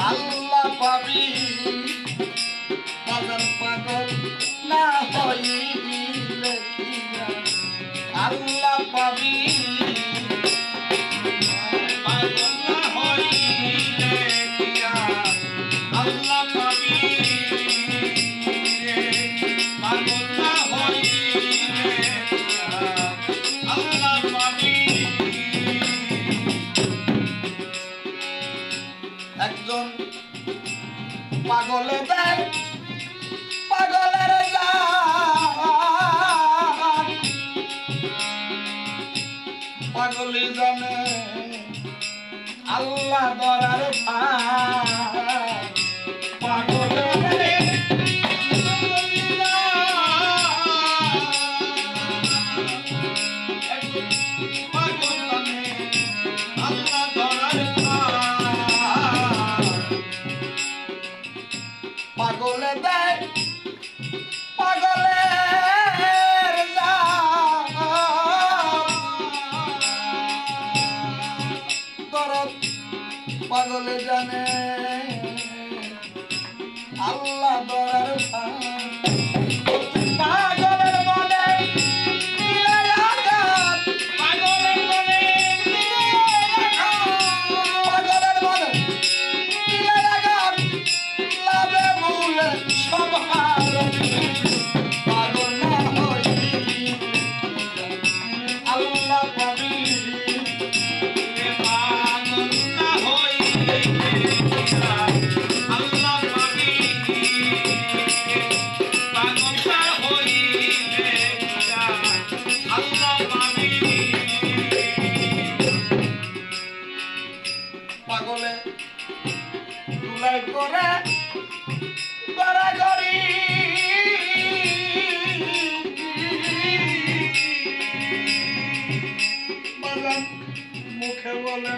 আল্লাহ পাবি বাজার পাগল না হইলে কিয়া আল্লাহ পাবি পাগল না হইলে কিয়া আল্লাহ পাবি পাগল না হইলে কিয়া আল্লাহ পাবি একজন পাগলে দেয় পাগলের জান পাগলি জানে আল্লাহ দরার পাগলে পাগলে দেয় পাগলের দরদ পাগলে জানে আল্লাহ দরার পাগলের মনে পাগলের মনে পাগলের মনে লাভে ভুলে সব পাগল না হইলি আল্লাহ পাবি পাগল না হইলি আল্লাহ পাবি পাগল না হইলে আল্লাহ পাবি পাগলে দুলাই করে গড়াগড়ি বাগান মুখে বলে